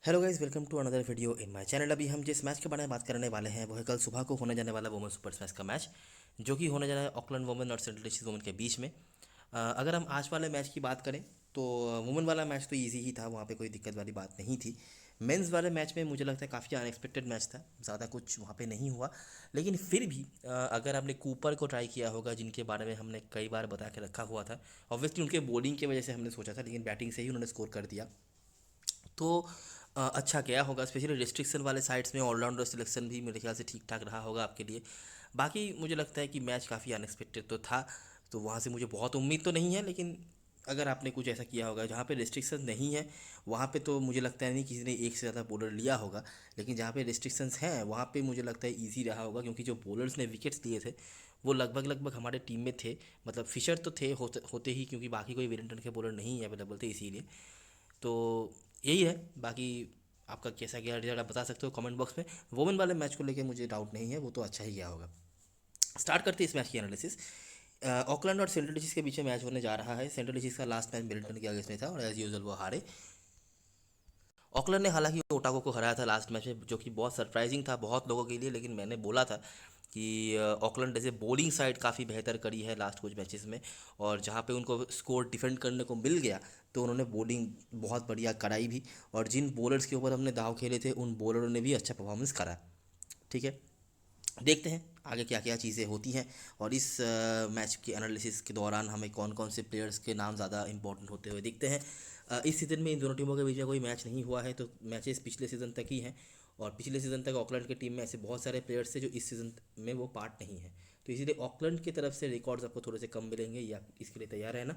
Hello guys, welcome to another video in my channel. अभी हम जिस मैच के बारे में बात करने वाले हैं वो है कल सुबह को होने जाने वाला वुमेन सुपर मैच का मैच, जो कि होने जा रहा है ऑकलैंड वुमेन और सेंट्रल डिस्ट्रिक्ट वुमेन के बीच में। अगर हम आज वाले मैच की बात करें तो वुमेन वाला मैच तो इजी ही था, वहाँ पे कोई दिक्कत वाली बात नहीं थी। मेंस वाले मैच में मुझे लगता है काफ़ी अनएक्सपेक्टेड मैच था, ज़्यादा कुछ वहाँ पे नहीं हुआ। लेकिन फिर भी अगर आपने कूपर को ट्राई किया होगा, जिनके बारे में हमने कई बार बता के रखा हुआ था, ऑब्वियसली उनके बॉलिंग की वजह से हमने सोचा था, लेकिन बैटिंग से ही उन्होंने स्कोर कर दिया। तो अच्छा गया होगा, स्पेशली रिस्ट्रिक्शन वाले साइड्स में ऑलराउंडर सिलेक्शन भी मेरे ख्याल से ठीक ठाक रहा होगा आपके लिए। बाकी मुझे लगता है कि मैच काफ़ी अनएक्सपेक्टेड तो था, तो वहाँ से मुझे बहुत उम्मीद तो नहीं है। लेकिन अगर आपने कुछ ऐसा किया होगा जहाँ पे रिस्ट्रिक्शन नहीं है, वहाँ पे तो मुझे लगता है नहीं किसी ने एक से ज़्यादा बॉलर लिया होगा। लेकिन जहाँ पे रिस्ट्रिक्शंस हैं वहाँ पे मुझे लगता है इजी रहा होगा, क्योंकि जो बॉलर्स ने विकेट्स लिए थे वो लगभग लगभग हमारे टीम में थे। मतलब फिशर तो थे होते ही, क्योंकि बाकी कोई वेलिंगटन के बॉलर नहीं अवेलेबल थे इसीलिए। तो यही है। बाकी आपका कैसा गया रिजल्ट आप बता सकते हो कमेंट बॉक्स में। वोमेन वाले मैच को लेकर मुझे डाउट नहीं है, वो तो अच्छा ही गया होगा। स्टार्ट करते हैं इस मैच की एनालिसिस। ऑकलैंड और सेंट्रल डिसीज के बीच में मैच होने जा रहा है। सेंट्रल डिसीज का लास्ट मैच मिलिटन के अगेंस्ट में था और एज यूजुअल वो हारे। ऑकलैंड ने हालांकि ओटागो को हराया था लास्ट मैच में, जो कि बहुत सरप्राइजिंग था बहुत लोगों के लिए। लेकिन मैंने बोला था कि ऑकलैंड जैसे बॉलिंग साइड काफ़ी बेहतर करी है लास्ट कुछ मैचेस में, और जहाँ पे उनको स्कोर डिफेंड करने को मिल गया तो उन्होंने बॉलिंग बहुत बढ़िया कराई भी। और जिन बॉलर्स के ऊपर हमने दाव खेले थे उन बॉलरों ने भी अच्छा परफॉर्मेंस करा। ठीक है, देखते हैं आगे क्या क्या चीज़ें होती हैं। और इस मैच के एनालिसिस के दौरान हमें कौन कौन से प्लेयर्स के नाम ज़्यादा इंपॉर्टेंट होते हुए दिखते हैं। इस सीज़न में इन दोनों टीमों के बीच में कोई मैच नहीं हुआ है, तो मैचेस पिछले सीज़न तक ही हैं। और पिछले सीज़न तक ऑकलैंड की टीम में ऐसे बहुत सारे प्लेयर्स थे जो इस सीज़न में वो पार्ट नहीं है, तो इसीलिए ऑकलैंड की तरफ से रिकॉर्ड्स आपको थोड़े से कम मिलेंगे, या इसके लिए तैयार रहना।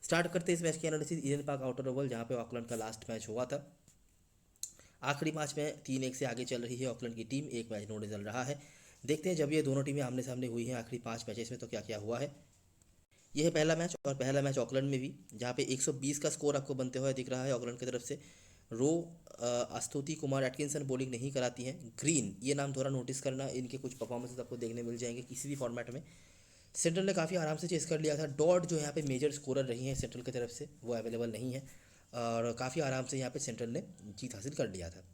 स्टार्ट करते हैं इस मैच की analysis Eden park outer Oval, जहाँ पे ऑकलैंड का लास्ट मैच हुआ था। आखिरी मैच में 3-1 से आगे चल रही है ऑकलैंड की टीम, एक मैच नो रिजल्ट रहा है। देखते हैं जब ये दोनों टीमें आमने सामने हुई हैं आखिरी 5 मैचेस में तो क्या क्या हुआ है। यह है पहला मैच, और पहला मैच ऑकलैंड में भी, जहाँ पे 120 का स्कोर आपको बनते हुए दिख रहा है ऑकलैंड की तरफ से। रो अस्तुति कुमार एटकिंसन बॉलिंग नहीं कराती हैं। ग्रीन ये नाम थोड़ा नोटिस करना, इनके कुछ परफॉर्मेंसेस आपको देखने मिल जाएंगे किसी भी फॉर्मेट में। सेंट्रल ने काफ़ी आराम से चेस कर लिया था। डॉट जो यहाँ पे मेजर स्कोरर रही हैं सेंट्रल की तरफ से, वो अवेलेबल नहीं है, और काफ़ी आराम से यहाँ पे सेंट्रल ने जीत हासिल कर लिया था।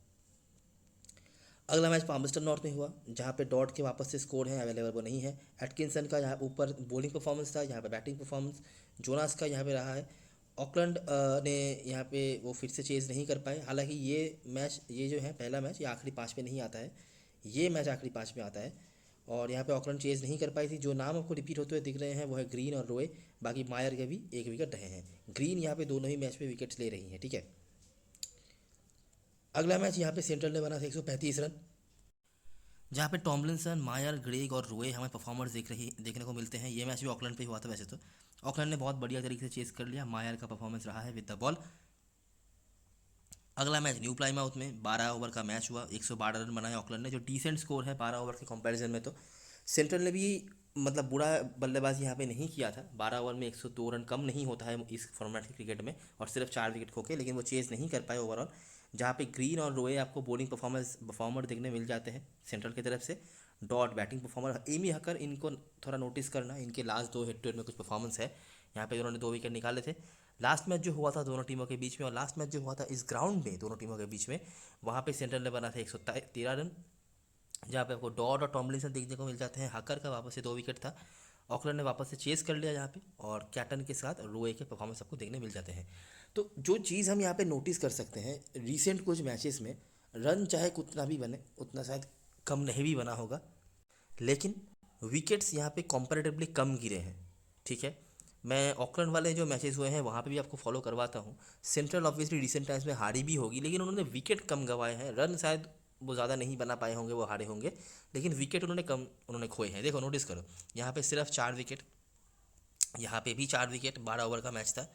अगला मैच पामस्टन नॉर्थ में हुआ, जहाँ पे डॉट के वापस से स्कोर है अवेलेबल वो नहीं है। एटकिंसन का यहाँ ऊपर बॉलिंग परफॉर्मेंस था, यहाँ पे बैटिंग परफॉर्मेंस जोनास का यहाँ पे रहा है। ऑकलैंड ने यहाँ पे वो फिर से चेज़ नहीं कर पाए। हालांकि ये मैच, ये जो है पहला मैच, ये आखिरी 5 में नहीं आता है, ये मैच आखिरी 5 में आता है। और यहाँ पे ऑकलैंड चेज़ नहीं कर पाई थी। जो नाम आपको रिपीट होते हुए दिख रहे हैं वो है ग्रीन और रोए। बाकी मायर के भी 1 विकेट रहे हैं। ग्रीन यहाँ पे दोनों ही मैच में विकेट्स ले रही हैं। ठीक है, अगला मैच यहाँ पे सेंट्रल ने बना था 135 रन, जहाँ पे टॉमलिंसन, मायर, ग्रेग और रोए हमें परफॉर्मर्स देखने को मिलते हैं। ये मैच भी ऑकलैंड पे ही हुआ था वैसे तो। ऑकलैंड ने बहुत बढ़िया तरीके से चेस कर लिया, मायर का परफॉर्मेंस रहा है विद द बॉल। अगला मैच न्यू प्लाईमाउथ में 12 ओवर का मैच हुआ, 112 रन बनाए ऑकलैंड ने, जो डिसेंट स्कोर है 12 ओवर के कंपैरिजन में। तो सेंट्रल ने भी मतलब बुरा बल्लेबाजी यहाँ पे नहीं किया था। 12 ओवर में 102 रन कम नहीं होता है इस फॉर्मेट के क्रिकेट में, और सिर्फ 4 विकेट खोके, लेकिन वो चेज़ नहीं कर पाए ओवरऑल। जहाँ पे ग्रीन और रोए आपको बॉलिंग परफॉर्मर देखने मिल जाते हैं सेंट्रल की तरफ से। डॉट बैटिंग परफॉर्मर, एमी हकर इनको थोड़ा नोटिस करना, इनके लास्ट 2 हेड टू हेड में कुछ परफॉर्मेंस है। यहाँ पे उन्होंने 2 विकेट निकाले थे। लास्ट मैच जो हुआ था दोनों टीमों के बीच में, और लास्ट मैच जो हुआ था इस ग्राउंड में दोनों टीमों के बीच में, वहाँ पे सेंट्रल ने बना था 113 रन, जहाँ पे आपको डॉट और टॉमलिंसन देखने को मिल जाते हैं। हकर का वापस से 2 विकेट था। ऑकलैंड ने वापस से चेस कर लिया यहाँ पे, और कैप्टन के साथ रोए के परफॉर्मेंस आपको देखने मिल जाते हैं। तो जो चीज़ हम यहाँ पे नोटिस कर सकते हैं, रिसेंट कुछ मैचेस में रन चाहे कितना भी बने, उतना शायद कम नहीं भी बना होगा, लेकिन विकेट्स यहाँ पे कंपैरेटिवली कम गिरे हैं। ठीक है, मैं ऑकलैंड वाले जो मैचेस हुए हैं वहाँ पे भी आपको फॉलो करवाता हूँ। सेंट्रल ऑब्वियसली रिसेंट टाइम्स में हारी भी होगी, लेकिन उन्होंने विकेट कम गंवाए हैं। रन शायद वो ज़्यादा नहीं बना पाए होंगे, वो हारे होंगे, लेकिन विकेट उन्होंने खोए हैं। देखो नोटिस करो, यहाँ पे सिर्फ 4 विकेट, यहाँ पे भी 4 विकेट, 12 ओवर का मैच था,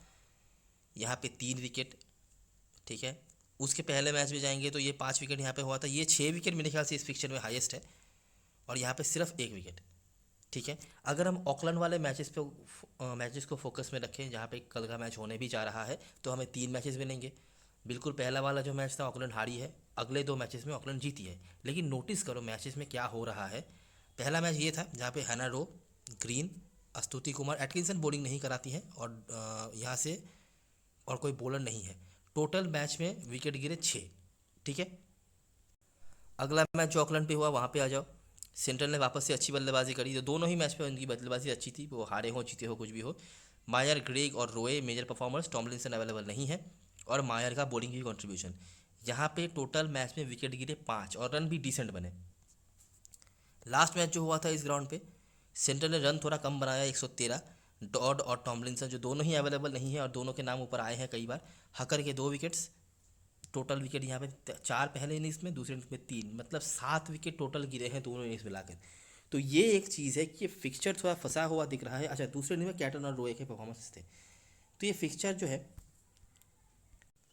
यहाँ पे 3 विकेट। ठीक है, उसके पहले मैच में जाएंगे तो ये 5 विकेट यहाँ पे हुआ था, ये 6 विकेट मेरे ख्याल से इस पिक्चर में हाईएस्ट है, और यहाँ पे सिर्फ 1 विकेट। ठीक है, अगर हम ऑकलैंड वाले मैचेस को फोकस में रखें, जहाँ पे कल का मैच होने भी जा रहा है, तो हमें 3 मैचेस मिलेंगे। बिल्कुल पहला वाला जो मैच था ऑकलैंड हारी है, अगले 2 मैचेस में ऑकलैंड जीती है। लेकिन नोटिस करो मैचेस में क्या हो रहा है। पहला मैच ये था जहाँ पे हैना रो, ग्रीन, अस्तुति कुमार, एटकिंसन बॉलिंग नहीं कराती हैं, और यहाँ से और कोई बॉलर नहीं है। टोटल मैच में विकेट गिरे 6। ठीक है। अगला मैच जो ऑकलैंड पे हुआ वहाँ पे आ जाओ। सेंट्रल ने वापस से अच्छी बल्लेबाजी करी, तो दोनों ही मैच पे उनकी बल्लेबाजी अच्छी थी, वो हारे हो जीते हो कुछ भी हो। मायर, ग्रेग और रोए मेजर परफॉर्मर्स, टॉमलिंसन अवेलेबल नहीं है। और मायर का बॉलिंग की कंट्रीब्यूशन, यहाँ पे टोटल मैच में विकेट गिरे 5 और रन भी डिसेंट बने। लास्ट मैच जो हुआ था इस ग्राउंड पे, सेंट्रल ने रन थोड़ा कम बनाया 113। डॉड और टॉमलिंसन जो दोनों ही अवेलेबल नहीं है और दोनों के नाम ऊपर आए हैं कई बार। हकर के 2 विकेट्स, टोटल विकेट यहाँ पे 4 पहले इनिंग्स में, दूसरे इनिंग्स में 3, मतलब 7 विकेट टोटल गिरे हैं दोनों इनिंग्स मिलाकर। तो ये एक चीज़ है कि ये फिक्सचर थोड़ा फंसा हुआ दिख रहा है। अच्छा, दूसरे इनिंग्स में कैटन और रोए के परफॉर्मेंस थे, तो ये फिक्सचर जो है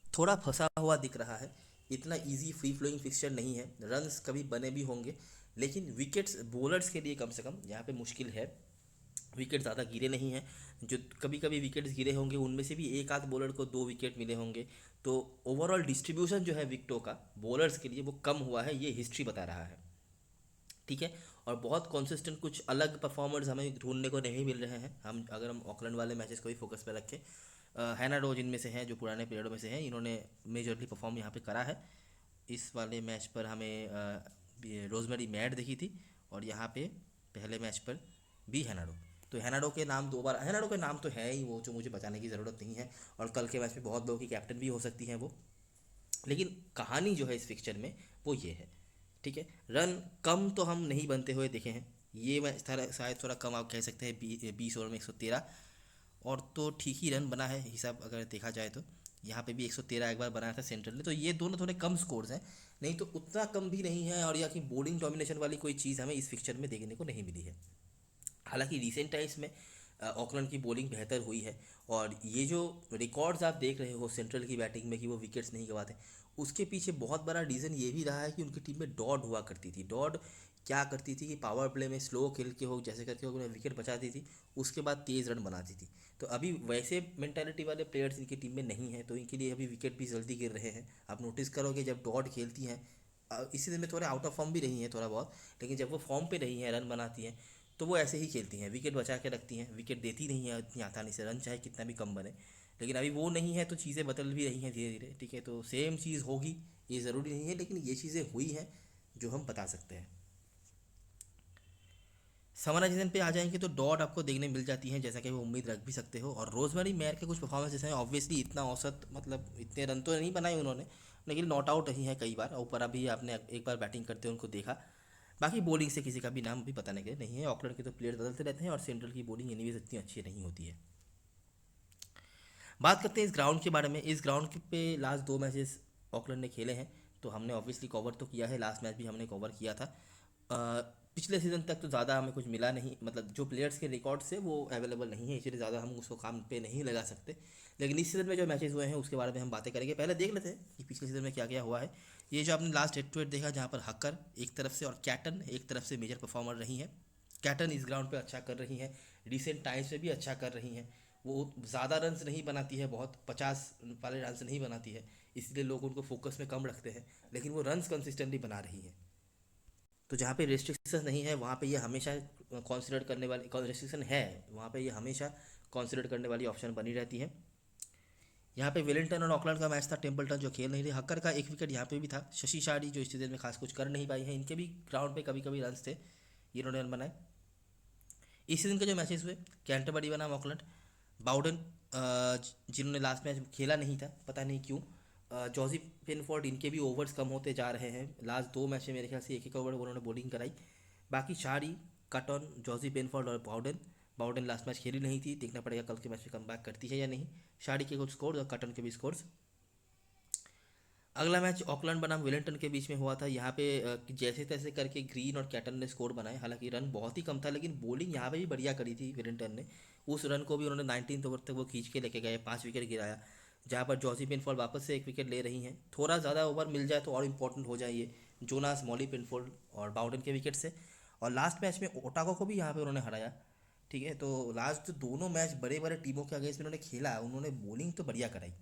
थोड़ा फंसा हुआ दिख रहा है। इतना इजी फ्री फ्लोइंग फिक्सचर नहीं है। रन्स कभी बने भी होंगे, लेकिन विकेट्स बॉलर्स के लिए कम से कम यहाँ पे मुश्किल है। विकेट ज़्यादा गिरे नहीं हैं। जो कभी कभी विकेट्स गिरे होंगे उनमें से भी एक आध बॉलर को 2 विकेट मिले होंगे। तो ओवरऑल डिस्ट्रीब्यूशन जो है विकेटों का बॉलर्स के लिए वो कम हुआ है, ये हिस्ट्री बता रहा है। ठीक है। और बहुत कॉन्सिस्टेंट कुछ अलग परफॉर्मर्स हमें ढूंढने को नहीं मिल रहे हैं। हम अगर हम ऑकलैंड वाले मैचेस को भी फोकस पे रखें, हैना रोज इनमें से हैं जो पुराने प्लेयरों में से हैं, इन्होंने मेजरली परफॉर्म यहाँ पे करा है। इस वाले मैच पर हमें रोजमेरी मैड दिखी थी, और यहाँ पे पहले मैच पर भी हैनाडो। तो हैनाडो के नाम 2 बार, हैनाडो के नाम तो है ही वो, जो मुझे बताने की ज़रूरत नहीं है। और कल के मैच में बहुत लोगों की कैप्टन भी हो सकती हैं वो। लेकिन कहानी जो है इस फिक्चर में वो ये है। ठीक है। रन कम तो हम नहीं बनते हुए देखे हैं। ये मैच था शायद थोड़ा कम आप कह सकते हैं, 20 ओवर में 113, और तो ठीक ही रन बना है हिसाब अगर देखा जाए तो। यहाँ पे भी 113 एक बार बनाया था सेंट्रल ने, तो ये दोनों थोड़े कम स्कोर्स हैं। नहीं तो उतना कम भी नहीं है, और या कि बॉलिंग डोमिनेशन वाली कोई चीज़ हमें इस फिक्चर में देखने को नहीं मिली है। हालांकि रिसेंट टाइम्स में ऑकलैंड की बॉलिंग बेहतर हुई है। और ये जो रिकॉर्ड्स आप देख रहे हो सेंट्रल की बैटिंग में कि वो विकेट्स नहीं गवाते, उसके पीछे बहुत बड़ा रीज़न ये भी रहा है कि उनकी टीम में डॉड हुआ करती थी। डॉड क्या करती थी कि पावर प्ले में स्लो खेल के हो जैसे करके हो विकेट बचाती थी, उसके बाद तेज़ रन बनाती थी। तो अभी वैसे मेंटालिटी वाले प्लेयर्स इनकी टीम में नहीं है, तो इनके लिए अभी विकेट भी जल्दी गिर रहे हैं। आप नोटिस करोगे जब डॉड खेलती हैं, इसी दिन में थोड़े आउट ऑफ फॉर्म भी रही हैं थोड़ा बहुत, लेकिन जब वो फॉर्म पे रही हैं, रन बनाती हैं, तो वो ऐसे ही खेलती हैं, विकेट बचा के रखती हैं, विकेट देती नहीं है इतनी आसानी से, रन चाहे कितना भी कम बने। लेकिन अभी वो नहीं है, तो चीज़ें बदल भी रही हैं धीरे धीरे। ठीक है, तो सेम चीज़ होगी ये ज़रूरी नहीं है, लेकिन ये चीज़ें हुई हैं जो हम बता सकते हैं। समराइजेशन पे आ जाएंगे तो डॉट आपको देखने मिल जाती हैं, जैसा कि वो उम्मीद रख भी सकते हो। और रोजमेरी मैर के कुछ परफॉर्मेंसेस हैं, ऑब्वियसली इतना औसत मतलब इतने रन तो नहीं बनाए उन्होंने, लेकिन नॉट आउट रही हैं कई बार, और ऊपर अभी आपने एक बार बैटिंग करते हुए उनको देखा। बाकी बॉलिंग से किसी का भी नाम अभी बताने के लिए नहीं है। ऑकलैंड के तो प्लेयर बदलते रहते हैं, और सेंट्रल की बॉलिंग एनीवेज इतनी अच्छी नहीं होती है। बात करते हैं इस ग्राउंड के बारे में। इस ग्राउंड पे लास्ट 2 मैचेस ऑकलैंड ने खेले हैं, तो हमने ऑब्वियसली कवर तो किया है, लास्ट मैच भी हमने कवर किया था। पिछले सीज़न तक तो ज़्यादा हमें कुछ मिला नहीं, मतलब जो प्लेयर्स के रिकॉर्ड से वो अवेलेबल नहीं है, इसलिए ज़्यादा हम उसको काम पे नहीं लगा सकते। लेकिन इस सीज़न में जो मैचेस हुए हैं उसके बारे में हम बातें करेंगे। पहले देख लेते हैं कि पिछले सीज़न में क्या क्या हुआ है। ये जो आपने लास्ट 8-8 देखा, जहाँ पर हकर एक तरफ से और कैटन एक तरफ से मेजर परफॉर्मर रही हैं। कैटन इस ग्राउंड पे अच्छा कर रही हैं, रिसेंट टाइम्स में भी अच्छा कर रही हैं। वो ज़्यादा रन्स नहीं बनाती है, बहुत 50 वाले रन्स नहीं बनाती है, इसलिए लोग उनको फोकस में कम रखते हैं, लेकिन वो रन्स कंसिस्टेंटली बना रही है। तो जहाँ पे रेस्ट्रिक्शन नहीं है वहाँ पे ये हमेशा कंसिडर करने वाली, रेस्ट्रिक्शन है वहाँ पे ये हमेशा कंसिडर करने वाली ऑप्शन बनी रहती है। यहाँ पे वेलिंगटन और ऑकलैंड का मैच था, टेम्पल्टन जो खेल नहीं रहे। हक्कर का 1 विकेट यहाँ पे भी था। शशि शाडी जो इस सीजन में खास कुछ कर नहीं पाई है, इनके भी ग्राउंड पे कभी कभी रन्स थे, ये इन्होंने रन बनाए। इस सीजन के जो मैचेस हुए, कैंटरबरी बनाम ऑकलैंड, बाउडन जिन्होंने लास्ट मैच खेला नहीं था पता नहीं क्यों, जॉजी पेनफोर्ड, इनके भी ओवर्स कम होते जा रहे हैं। लास्ट 2 मैच में मेरे ख्याल से 1-1 ओवर उन्होंने बॉलिंग कराई। बाकी शारी, कटन, जॉजी पेनफोर्ड और बाउडन। बाउडन लास्ट मैच खेली नहीं थी, देखना पड़ेगा कल के मैच में कम बैक करती है या नहीं। शारी के कुछ स्कोर्स और कटन के भी स्कोर्स। अगला मैच ऑकलैंड बनाम वेलिंगटन के बीच में हुआ था। यहाँ पे जैसे तैसे करके ग्रीन और कैटन ने स्कोर बनाए, हालांकि रन बहुत ही कम था, लेकिन बॉलिंग यहाँ पे भी बढ़िया करी थी वेलिंगटन ने। उस रन को भी उन्होंने 19 ओवर तक वो खींच के लेके गए, 5 विकेट गिराया। जहाँ पर जॉसी पिनफॉल्ड वापस से 1 विकेट ले रही हैं, थोड़ा ज़्यादा ओवर मिल जाए तो और इंपॉर्टेंट हो जाए ये जोनास, मॉली पिनफोल्ड और बाउडन के विकेट से। और लास्ट मैच में ओटागो को भी यहाँ पे उन्होंने हराया। ठीक है, तो लास्ट दोनों मैच बड़े बड़े टीमों के अगेंस्ट में उन्होंने खेला, उन्होंने बॉलिंग तो बढ़िया कराई।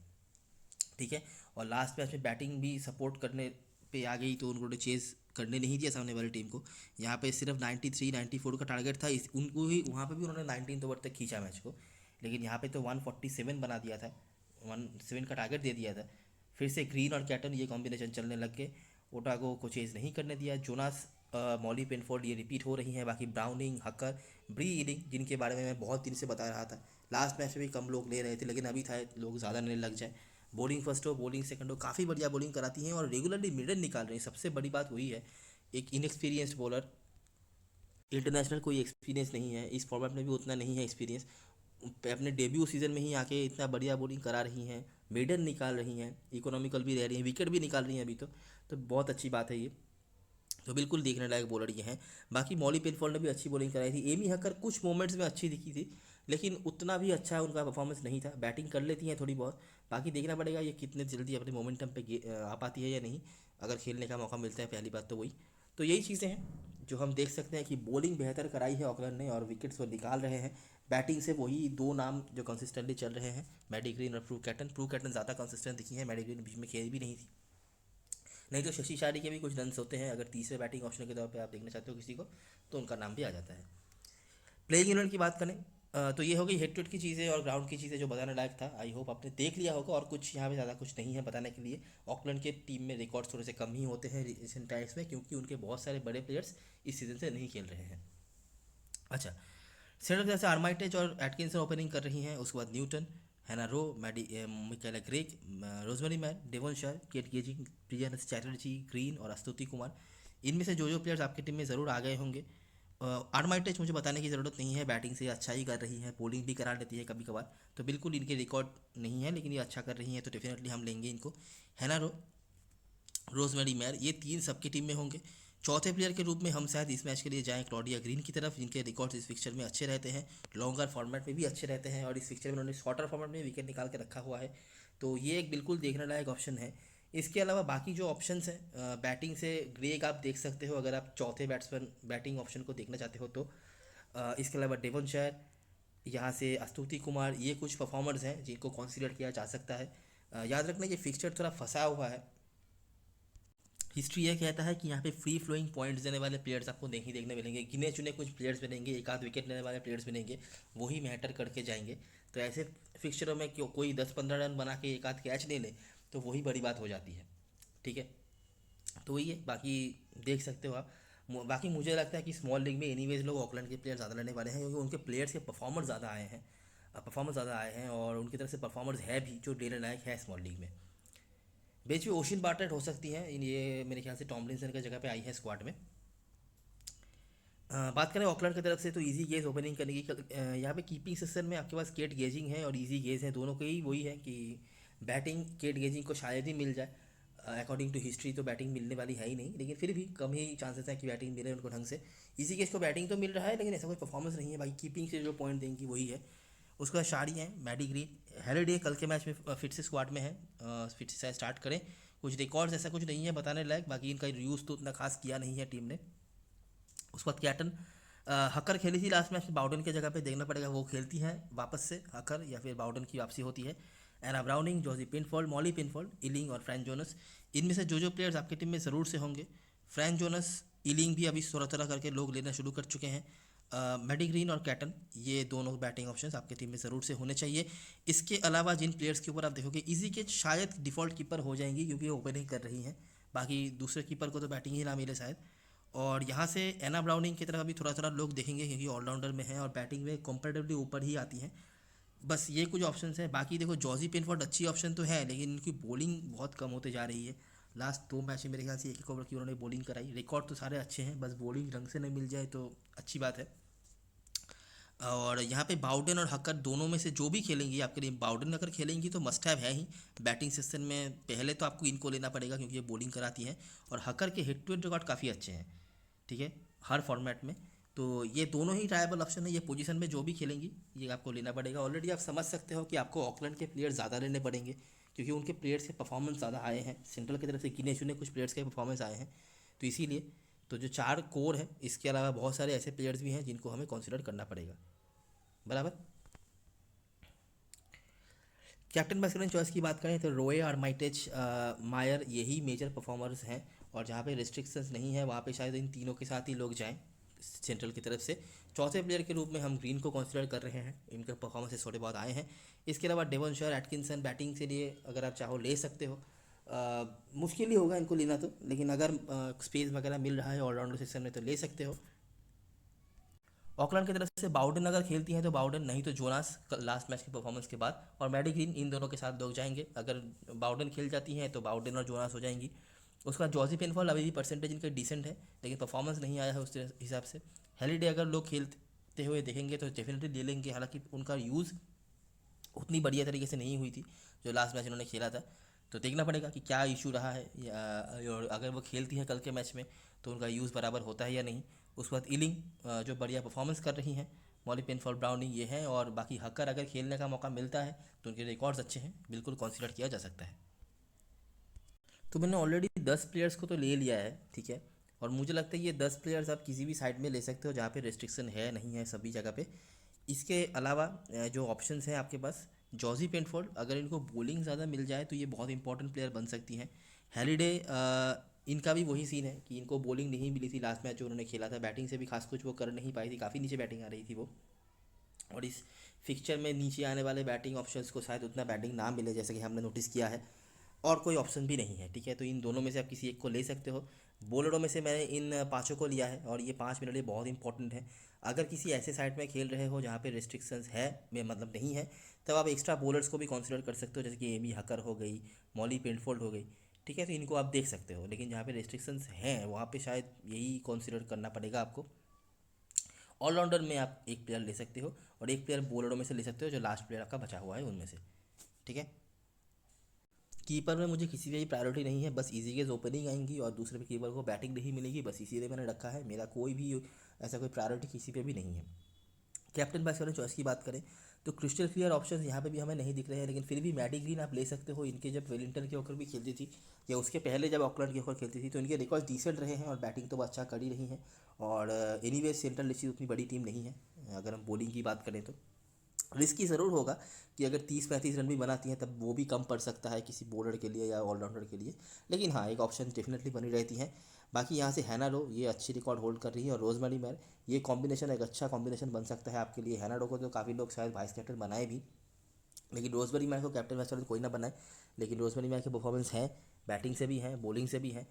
ठीक है, और लास्ट मैच में बैटिंग भी सपोर्ट करने पे आ गई, तो उन्होंने चेज़ करने नहीं दिया सामने वाली टीम को। यहाँ पे सिर्फ 93-94 का टारगेट था, इस उनको ही वहाँ पे भी उन्होंने 19 ओवर तक खींचा मैच को, लेकिन यहाँ पे तो 147 बना दिया था, 17 का टारगेट दे दिया था। फिर से ग्रीन और कैटन ये कॉम्बिनेशन चलने लग गए, ओटागो को चेज नहीं करने दिया। जोनास, मॉली पेनफोर्ड ये रिपीट हो रही हैं। बाकी ब्राउनिंग, हकर, ब्री इलिंग जिनके बारे में मैं बहुत दिन से बता रहा था, लास्ट मैच में भी कम लोग ले रहे थे लेकिन अभी था लोग ज़्यादा लेने लग जाए। बॉलिंग फर्स्ट हो, बॉलिंग सेकंड हो, काफ़ी बढ़िया बॉलिंग कराती हैं और रेगुलरली मिडल निकाल रही हैं। सबसे बड़ी बात वही है, एक इनएक्सपीरियंस्ड बॉलर, इंटरनेशनल कोई एक्सपीरियंस नहीं है, इस फॉर्मेट में भी उतना नहीं है एक्सपीरियंस, अपने डेब्यू सीजन में ही आके इतना बढ़िया बॉलिंग करा रही हैं, मेडन निकाल रही हैं, इकोनॉमिकल भी रह रही हैं, विकेट भी निकाल रही हैं अभी तो बहुत अच्छी बात है ये। तो बिल्कुल देखने लायक बॉलर ये हैं। बाकी मॉली पेनफोल्ड ने भी अच्छी बॉलिंग कराई थी। एमी हकर कुछ मोमेंट्स में अच्छी दिखी थी लेकिन उतना भी अच्छा उनका परफॉर्मेंस नहीं था। बैटिंग कर लेती हैं थोड़ी बहुत, बाकी देखना पड़ेगा ये कितने जल्दी अपने मोमेंटम पे आ पाती है या नहीं, अगर खेलने का मौका मिलता है। पहली बात तो वही, तो यही चीज़ें हैं जो हम देख सकते हैं कि बॉलिंग बेहतर कराई है ऑकलैंड ने और विकेट्स वो निकाल रहे हैं। बैटिंग से वही दो नाम जो कंसिस्टेंटली चल रहे हैं, मैडी ग्रीन और प्रू कैटन ज़्यादा कंसिस्टेंट दिखी है। मैडी ग्रीन बीच में खेल भी नहीं थी, नहीं तो शशि शारी के भी कुछ रन्स होते हैं, अगर तीसरे बैटिंग ऑप्शन के तौर पे आप देखना चाहते हो किसी को तो उनका नाम भी आ जाता है। प्लेइंग यूनिट की बात करें तो ये हो गई हेड टू हेड की चीज़ें और ग्राउंड की चीज़ें जो बताने लायक था। आई होप आपने देख लिया होगा और कुछ यहाँ पे ज़्यादा कुछ नहीं है बताने के लिए। ऑकलैंड के टीम में रिकॉर्ड्स थोड़े से कम ही होते हैं रिसेंट टाइम्स में क्योंकि उनके बहुत सारे बड़े प्लेयर्स इस सीज़न से नहीं खेल रहे हैं। अच्छा, सेंटर जैसे आर्माइटेज और एटकिंसन ओपनिंग कर रही हैं, उसके बाद न्यूटन, हैना रो, Michaela Greg, rosemary man, Devon शार, केट गेजिंग, प्रियंस चैटर्जी, ग्रीन और स्तुति कुमार, इनमें से जो प्लेयर्स आपकी टीम में ज़रूर आ गए होंगे। आर्माइटेज मुझे बताने की ज़रूरत नहीं है, बैटिंग से अच्छा ही कर रही है, बॉलिंग भी करा लेती है कभी कभार, तो बिल्कुल इनके रिकॉर्ड नहीं है लेकिन ये अच्छा कर रही हैं तो डेफिनेटली हम लेंगे इनको। हैना रो, रोजमेरी मैर, ये तीन सबकी टीम में होंगे। चौथे प्लेयर के रूप में हम शायद इस मैच के लिए जाएं क्लॉडिया ग्रीन की तरफ, जिनके रिकॉर्ड्स इस फिक्चर में अच्छे रहते हैं, लॉन्गर फॉर्मेट में भी अच्छे रहते हैं और इस फिक्चर में उन्होंने शॉर्टर फॉर्मेट में विकेट निकाल के रखा हुआ है, तो ये एक बिल्कुल देखने लायक ऑप्शन है। इसके अलावा बाकी जो ऑप्शंस हैं बैटिंग से ग्रेग आप देख सकते हो अगर आप चौथे बैट्समैन बैटिंग ऑप्शन को देखना चाहते हो तो। इसके अलावा डेवन शायर, यहाँ से स्तुति कुमार, ये कुछ परफॉर्मर्स हैं जिनको कंसीडर किया जा सकता है। याद रखना ये फिक्चर थोड़ा फंसा हुआ है, हिस्ट्री ये कहता है कि यहाँ पे फ्री फ्लोइंग पॉइंट्स देने वाले प्लेयर्स आपको नहीं देखने मिलेंगे, गिने चुने कुछ प्लेयर्स मिलेंगे, एक आध विकेट लेने वाले प्लेयर्स मिलेंगे, वही मैटर करके जाएंगे। तो ऐसे फिक्चरों में क्यों कोई 10-15 रन बना के एक आध कैच ले ले तो वही बड़ी बात हो जाती है, ठीक है। तो वही है, बाकी देख सकते हो आप। बाकी मुझे लगता है कि स्मॉल लीग में एनीवेज लोग ऑकलैंड के प्लेयर ज़्यादा लेने वाले हैं क्योंकि उनके प्लेयर्स के परफॉर्मर ज़्यादा आए हैं और उनकी तरफ से परफॉर्मर्स है भी जो लेने लायक है स्मॉल लीग में। बीच में ओशन बार्टलेट हो सकती हैं, ये मेरे ख्याल से टॉमलिंसन की जगह पे आई है स्क्वाड में। बात करें ऑकलैंड की तरफ से तो इजी गेज ओपनिंग करने की यहाँ पे कीपिंग सेक्शन में आपके पास केट गेजिंग है और इजी गेज है, दोनों के ही वही है कि बैटिंग केट गेजिंग को शायद ही मिल जाए। अकॉर्डिंग टू हिस्ट्री तो बैटिंग मिलने वाली है ही नहीं, लेकिन फिर भी कम ही चांसेस हैं कि बैटिंग मिले उनको ढंग से। इजी गेज को बैटिंग तो मिल रहा है लेकिन ऐसा कोई परफॉर्मेंस नहीं है, भाई कीपिंग से जो पॉइंट देंगी वही है। उसके बाद शारी हैं, मैडी ग्रीन, हेरिडे कल के मैच में फिट से स्क्वाड में है, फिट से शायद स्टार्ट करें। कुछ रिकॉर्ड्स ऐसा कुछ नहीं है बताने लायक, बाकी इनका यूज़ तो उतना खास किया नहीं है टीम ने। उसके बाद कैटन, हकर खेली थी लास्ट मैच बाउडन की जगह पे, देखना पड़ेगा वो खेलती हैं वापस से हकर या फिर बाउडन की वापसी होती है। एना ब्राउनिंग, जॉजी पिनफोल्ड, मॉली पिनफोल्ड, इलिंग और फ्रैंक जोनस, इनमें से जो प्लेयर्स आपकी टीम में ज़रूर से होंगे। फ्रैंक जोनस, इलिंग भी अभी थोड़ा थोड़ा करके लोग लेना शुरू कर चुके हैं। मैडी ग्रीन और कैटन, ये दोनों बैटिंग ऑप्शंस आपकी टीम में ज़रूर से होने चाहिए। इसके अलावा जिन प्लेयर्स के ऊपर आप देखोगे इजी के शायद डिफ़ॉल्ट कीपर हो जाएंगी क्योंकि वो ओपनिंग कर रही हैं, बाकी दूसरे कीपर को तो बैटिंग ही ना मिले शायद। और यहाँ से एना ब्राउनिंग की तरफ अभी थोड़ा थोड़ा लोग देखेंगे क्योंकि ऑलराउंडर में है और बैटिंग में कंपेरेटिवली ऊपर ही आती हैं। बस ये कुछ ऑप्शंस हैं, बाकी देखो जॉजी पिनफोर्ड अच्छी ऑप्शन तो है लेकिन इनकी बॉलिंग बहुत कम होते जा रही है। लास्ट 2 मैच में मेरे ख्याल से एक ओवर की उन्होंने बॉलिंग कराई, रिकॉर्ड तो सारे अच्छे हैं, बस बॉलिंग ढंग से नहीं मिल जाए तो अच्छी बात है। और यहाँ पे बाउडन और हकर दोनों में से जो भी खेलेंगी आपके लिए, बाउडन अगर खेलेंगी तो मस्ट हैव है ही बैटिंग सेक्शन में, पहले तो आपको इनको लेना पड़ेगा क्योंकि ये बॉलिंग कराती हैं और हकर के हिट टू हिट रिकॉर्ड काफ़ी अच्छे हैं, ठीक है, हर फॉर्मेट में। तो ये दोनों ही ट्रायबल ऑप्शन है, ये पोजीशन में जो भी खेलेंगी ये आपको लेना पड़ेगा। ऑलरेडी आप समझ सकते हो कि आपको ऑकलैंड के प्लेयर ज़्यादा लेने पड़ेंगे क्योंकि उनके प्लेयर्स के परफॉर्मेंस ज़्यादा आए हैं, सेंट्रल की तरफ से गिने चुने कुछ प्लेयर्स के परफॉर्मेंस आए हैं, तो इसीलिए तो जो 4 कोर है इसके अलावा बहुत सारे ऐसे प्लेयर्स भी हैं जिनको हमें कंसिडर करना पड़ेगा, बराबर। कैप्टन बैट्समैन चॉइस की बात करें तो रोए और माइटेज मायर यही मेजर परफॉर्मर्स हैं और जहाँ पे रिस्ट्रिक्शंस नहीं है वहाँ पे शायद इन तीनों के साथ ही लोग जाएं सेंट्रल की तरफ से। चौथे प्लेयर के रूप में हम ग्रीन को कंसिडर कर रहे हैं, इनके परफॉर्मेंसेस थोड़े बहुत आए हैं। इसके अलावा डेवन शायर, एटकिंसन बैटिंग के लिए अगर आप चाहो ले सकते हो, मुश्किल ही होगा इनको लेना तो, लेकिन अगर स्पेस वगैरह मिल रहा है ऑलराउंडर सेक्शन में तो ले सकते हो। ऑकलैंड की तरफ से बाउडन अगर खेलती हैं तो बाउडन, नहीं तो जोनास लास्ट मैच की परफॉर्मेंस के बाद, और मैडी ग्रीन, इन दोनों के साथ लोग जाएंगे। अगर बाउडन खेल जाती हैं तो बाउडन और जोनास हो जाएंगी। उसका जॉजी पेनफॉल अभी भी परसेंटेज इनका डिसेंट है, लेकिन परफॉर्मेंस नहीं आया है उस हिसाब से। हेलिडे अगर लोग खेलते हुए देखेंगे तो डेफिनेटली ले लेंगे, हालांकि उनका यूज़ उतनी बढ़िया तरीके से नहीं हुई थी जो लास्ट मैच उन्होंने खेला था। तो देखना पड़ेगा कि क्या इशू रहा है, या और अगर वो खेलती है कल के मैच में तो उनका यूज़ बराबर होता है या नहीं। उसके बाद इलिंग जो बढ़िया परफॉर्मेंस कर रही हैं, मॉली पेनफॉल, ब्राउनी ये हैं, और बाकी हकर अगर खेलने का मौका मिलता है तो उनके रिकॉर्ड्स अच्छे हैं, बिल्कुल कंसीडर किया जा सकता है। तो मैंने ऑलरेडी 10 प्लेयर्स को तो ले लिया है, ठीक है। और मुझे लगता है ये 10 प्लेयर्स आप किसी भी साइड में ले सकते हो जहाँ पे रेस्ट्रिक्शन है नहीं है सभी जगह पे। इसके अलावा जो ऑप्शंस हैं आपके पास, जॉजी पेंटफोर्ड, अगर इनको बॉलिंग ज़्यादा मिल जाए तो ये बहुत इंपॉर्टेंट प्लेयर बन सकती हैं। हैलिडे, इनका भी वही सीन है कि इनको बॉलिंग नहीं मिली थी लास्ट मैच जो उन्होंने खेला था, बैटिंग से भी खास कुछ वो कर नहीं पाई थी, काफ़ी नीचे बैटिंग आ रही थी वो। और इस फिक्चर में नीचे आने वाले बैटिंग ऑप्शंस को शायद उतना बैटिंग ना मिले जैसे कि हमने नोटिस किया है, और कोई ऑप्शन भी नहीं है, ठीक है। तो इन दोनों में से आप किसी एक को ले सकते हो। बॉलरों में से मैंने इन पांचों को लिया है, और ये पांच मेरे लिए बहुत इंपॉर्टेंट है। अगर किसी ऐसे साइड में खेल रहे हो जहाँ पे रेस्ट्रिक्शंस है, में मतलब नहीं है, तब आप एक्स्ट्रा बॉलर्स को भी कंसिडर कर सकते हो, जैसे कि एमी हकर हो गई, मॉली पेंटफोल्ड हो गई, ठीक है। तो इनको आप देख सकते हो, लेकिन जहाँ पे रेस्ट्रिक्शंस हैं वहाँ पे शायद यही कंसिडर करना पड़ेगा आपको। ऑलराउंडर में आप एक प्लेयर ले सकते हो, और एक प्लेयर बॉलरों में से ले सकते हो जो लास्ट प्लेयर आपका बचा हुआ है उनमें से, ठीक है। कीपर में मुझे किसी पे भी प्रायोरिटी नहीं है, बस इजी गेज ओपनिंग आएंगी और दूसरे पे कीपर को बैटिंग नहीं मिलेगी, बस इसीलिए मैंने रखा है। मेरा कोई भी ऐसा कोई प्रायोरिटी किसी पे भी नहीं है। कैप्टन वाइस कैप्टन चॉइस की बात करें तो क्रिस्टल क्लियर ऑप्शन यहाँ पे भी हमें नहीं दिख रहे हैं, लेकिन फिर भी मैडी ग्रीन आप ले सकते हो। इनके जब वेलिंगटन के होकर भी खेलती थी, या उसके पहले जब ऑकलैंड के होकर खेलती थी, तो इनके रिकॉर्ड डिसेंट रहे हैं और बैटिंग तो वो अच्छा कर ही रही हैं। और एनीवे सेंट्रल लिस्ट उतनी बड़ी टीम नहीं है, अगर हम बॉलिंग की बात करें तो रिस्की ज़रूर होगा कि अगर 30-35 रन भी बनाती हैं तब वो भी कम पड़ सकता है किसी बॉलर के लिए या ऑलराउंडर के लिए, लेकिन हाँ एक ऑप्शन डेफिनेटली बनी रहती हैं। बाकी यहाँ से हैनाडो ये अच्छी रिकॉर्ड होल्ड कर रही है, और रोजमेरी मैर, ये कॉम्बिनेशन एक अच्छा कॉम्बिनेशन बन सकता है आपके लिए। हैनाडो को तो काफ़ी लोग शायद वाइस कैप्टन बनाए भी, लेकिन रोजमेरी मैर को कैप्टन वाइस कैप्टन कोई ना बनाए, लेकिन रोजमेरी मैर के परफॉर्मेंस हैं, बैटिंग से भी हैं, बॉलिंग से भी हैं,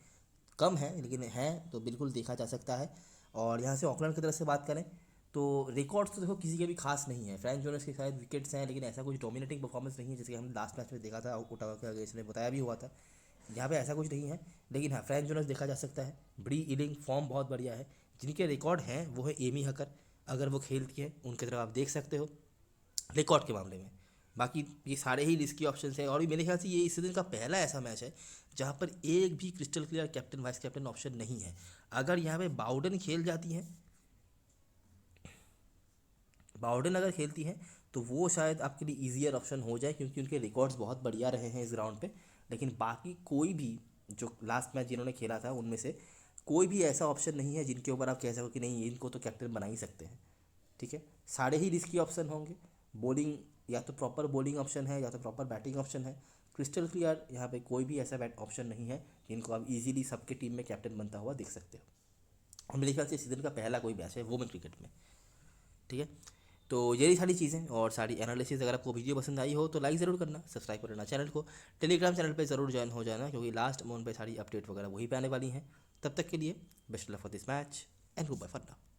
कम है लेकिन है, तो बिल्कुल देखा जा सकता है। और यहाँ से ऑकलैंड की तरफ से बात करें तो रिकॉर्ड्स तो देखो किसी के भी खास नहीं है। फ्रैंक जोनस के शायद विकेट्स हैं, लेकिन ऐसा कुछ डोमिनेटिंग परफॉर्मेंस नहीं है जैसे कि हमने लास्ट मैच में देखा था ओटावा के अगेंस्ट में, बताया भी हुआ था। यहाँ पे ऐसा कुछ नहीं है, लेकिन हाँ फ्रैंक जोनस देखा जा सकता है, बड़ी इलिंग फॉर्म बहुत बढ़िया है। जिनके रिकॉर्ड हैं वो है एमी हकर, अगर वो खेलती है उनकी तरफ आप देख सकते हो रिकॉर्ड के मामले में। बाकी ये सारे ही रिस्की ऑप्शन हैं, और भी मेरे ख्याल से ये इस सीजन का पहला ऐसा मैच है जहाँ पर एक भी crystal clear captain vice captain option नहीं है। अगर यहाँ पे बाउडन खेल जाती हैं, बाउडन अगर खेलती हैं तो वो शायद आपके लिए ईजियर ऑप्शन हो जाए, क्योंकि उनके रिकॉर्ड्स बहुत बढ़िया रहे हैं इस ग्राउंड पे। लेकिन बाकी कोई भी जो लास्ट मैच जिन्होंने खेला था उनमें से कोई भी ऐसा ऑप्शन नहीं है जिनके ऊपर आप कह सको कि नहीं इनको तो कैप्टन बना ही सकते हैं, ठीक है। सारे ही रिस्की ऑप्शन होंगे। बॉलिंग या तो प्रॉपर बॉलिंग ऑप्शन है या तो प्रॉपर बैटिंग ऑप्शन है। क्रिस्टल क्लियर यहाँ पे कोई भी ऐसा बैट ऑप्शन नहीं है जिनको आप इजीली सबके टीम में कैप्टन बनता हुआ देख सकते हो। और मेरे ख्याल से सीजन का पहला कोई मैच है वुमेन क्रिकेट में, ठीक है। तो यही सारी चीज़ें और सारी एनालिसिस, अगर आपको वीडियो पसंद आई हो तो लाइक ज़रूर करना, सब्सक्राइब करना चैनल को, टेलीग्राम चैनल पे ज़रूर ज्वाइन हो जाना, क्योंकि लास्ट मोमेंट पे सारी अपडेट वगैरह वहीं पे आने वाली हैं। तब तक के लिए best luck for this match and goodbye for now.